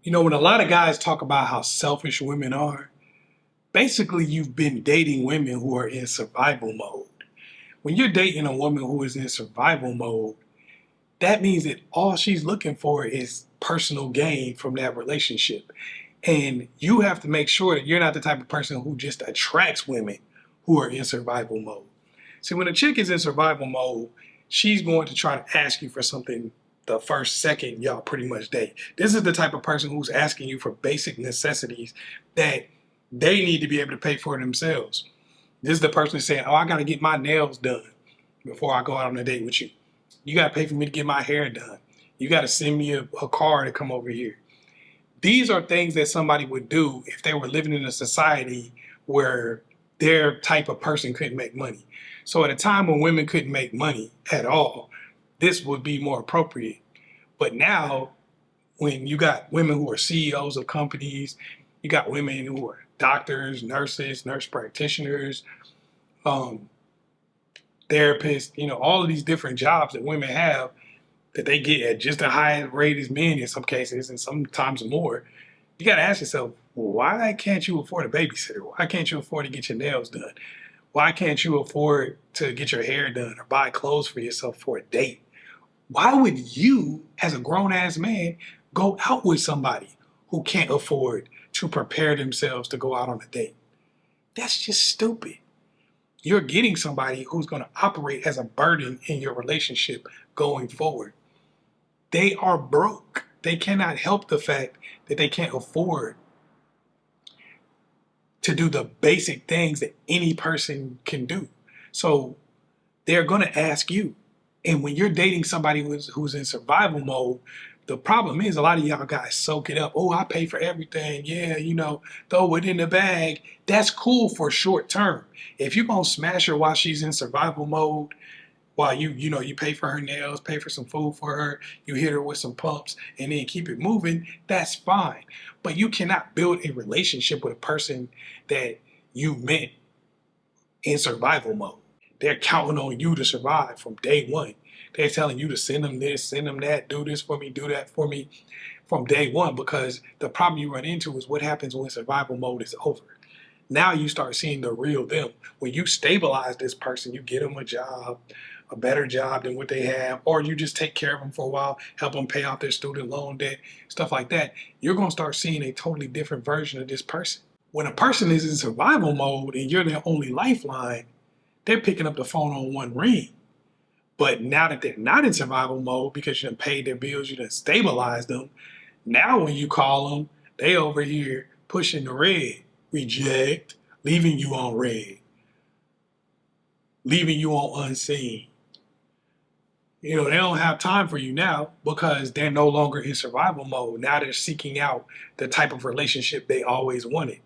You know, when a lot of guys talk about how selfish women are, basically you've been dating women who are in survival mode. When you're dating a woman who is in survival mode, that means that all she's looking for is personal gain from that relationship. And you have to make sure that you're not the type of person who just attracts women who are in survival mode. See, when a chick is in survival mode, she's going to try to ask you for something the first second y'all pretty much date. This is the type of person who's asking you for basic necessities that they need to be able to pay for themselves. This is the person saying, oh, I got to get my nails done before I go out on a date with you. You got to pay for me to get my hair done. You got to send me a car to come over here. These are things that somebody would do if they were living in a society where their type of person couldn't make money. So at a time when women couldn't make money at all, this would be more appropriate. But now, when you got women who are CEOs of companies, you got women who are doctors, nurses, nurse practitioners, um, therapists, all of these different jobs that women have that they get at just a high rate as men in some cases and sometimes more. You got to ask yourself, why can't you afford a babysitter? Why can't you afford to get your nails done? Why can't you afford to get your hair done or buy clothes for yourself for a date? Why would you, as a grown-ass man, go out with somebody who can't afford to prepare themselves to go out on a date? That's just stupid. You're getting somebody who's going to operate as a burden in your relationship going forward. They are broke. They cannot help the fact that they can't afford to do the basic things that any person can do. So they're going to ask you. And when you're dating somebody who's in survival mode, the problem is a lot of y'all guys soak it up. Oh, I pay for everything. Yeah, throw it in the bag. That's cool for short term. If you're going to smash her while she's in survival mode, while you pay for her nails, pay for some food for her, you hit her with some pumps, and then keep it moving, that's fine. But you cannot build a relationship with a person that you met in survival mode. They're counting on you to survive from day one. They're telling you to send them this, send them that, do this for me, do that for me from day one, because the problem you run into is what happens when survival mode is over. Now you start seeing the real them. When you stabilize this person, you get them a job, a better job than what they have, or you just take care of them for a while, help them pay off their student loan debt, stuff like that. You're going to start seeing a totally different version of this person. When a person is in survival mode and you're their only lifeline, they're picking up the phone on one ring. But now that they're not in survival mode because you done paid their bills, you done stabilized them, now when you call them, they over here pushing the red, reject, leaving you on red, leaving you on unseen. They don't have time for you now because they're no longer in survival mode. Now they're seeking out the type of relationship they always wanted.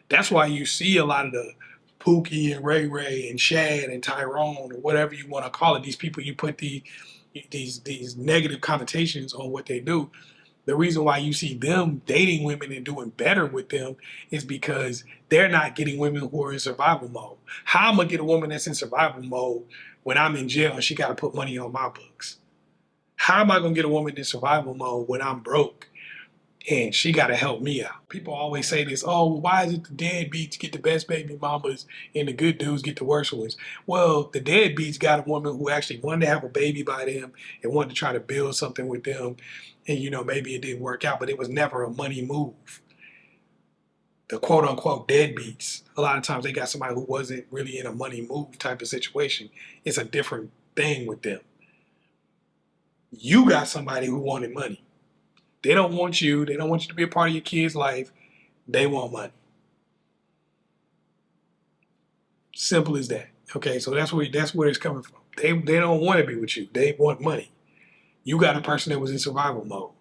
That's why you see a lot of the Pookie and Ray Ray and Shad and Tyrone or whatever you want to call it, these people you put these negative connotations on what they do. The reason why you see them dating women and doing better with them is because they're not getting women who are in survival mode. How am I gonna get a woman that's in survival mode when I'm in jail and she got to put money on my books? How am I gonna get a woman in survival mode when I'm broke and she got to help me out? People always say this, oh, well, why is it the deadbeats get the best baby mamas and the good dudes get the worst ones? Well, the deadbeats got a woman who actually wanted to have a baby by them and wanted to try to build something with them. And, maybe it didn't work out, but it was never a money move. The quote unquote deadbeats, a lot of times they got somebody who wasn't really in a money move type of situation. It's a different thing with them. You got somebody who wanted money. They don't want you. They don't want you to be a part of your kid's life. They want money. Simple as that. Okay, so that's where it's coming from. They don't want to be with you. They want money. You got a person that was in survival mode.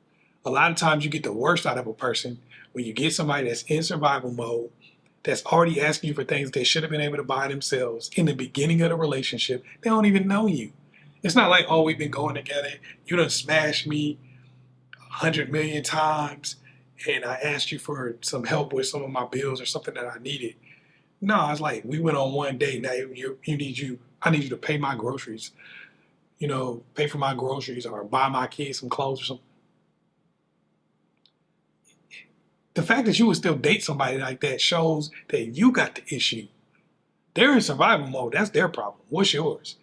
A lot of times you get the worst out of a person when you get somebody that's in survival mode, that's already asking you for things they should have been able to buy themselves in the beginning of the relationship. They don't even know you. It's not like, oh, we've been going together. You done smashed me 100 million times and I asked you for some help with some of my bills or something that I needed. No, it's like we went on one date. Now I need you to pay my groceries, pay for my groceries or buy my kids some clothes or something. The fact that you would still date somebody like that shows that you got the issue. They're in survival mode. That's their problem. What's yours?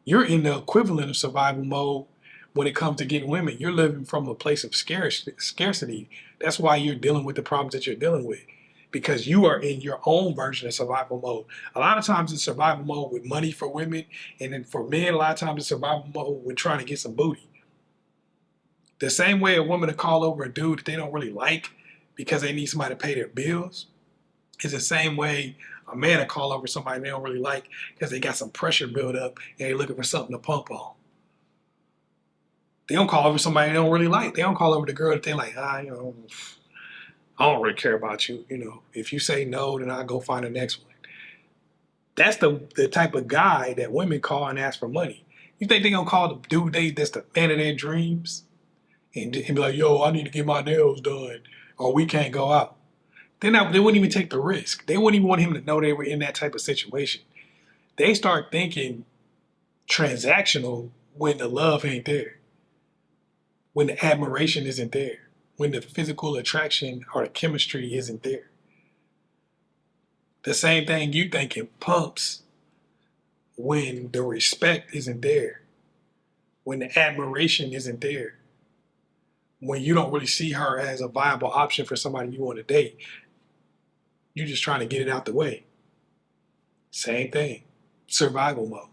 You're in the equivalent of survival mode when it comes to getting women. You're living from a place of scarcity. That's why you're dealing with the problems that you're dealing with, because you are in your own version of survival mode. A lot of times it's survival mode with money for women, and then for men, a lot of times it's survival mode with trying to get some booty. The same way a woman to call over a dude that they don't really like because they need somebody to pay their bills is the same way a man to call over somebody they don't really like because they got some pressure built up and they're looking for something to pump on. They don't call over somebody they don't really like. They don't call over the girl that they like, I don't really care about you. If you say no, then I'll go find the next one. That's the type of guy that women call and ask for money. You think they're going to call the dude that's the man of their dreams and be like, yo, I need to get my nails done or we can't go out? They wouldn't even take the risk. They wouldn't even want him to know they were in that type of situation. They start thinking transactional when the love ain't there, when the admiration isn't there, when the physical attraction or the chemistry isn't there. The same thing you thinking pumps when the respect isn't there, when the admiration isn't there, when you don't really see her as a viable option for somebody you want to date. You're just trying to get it out the way. Same thing. Survival mode.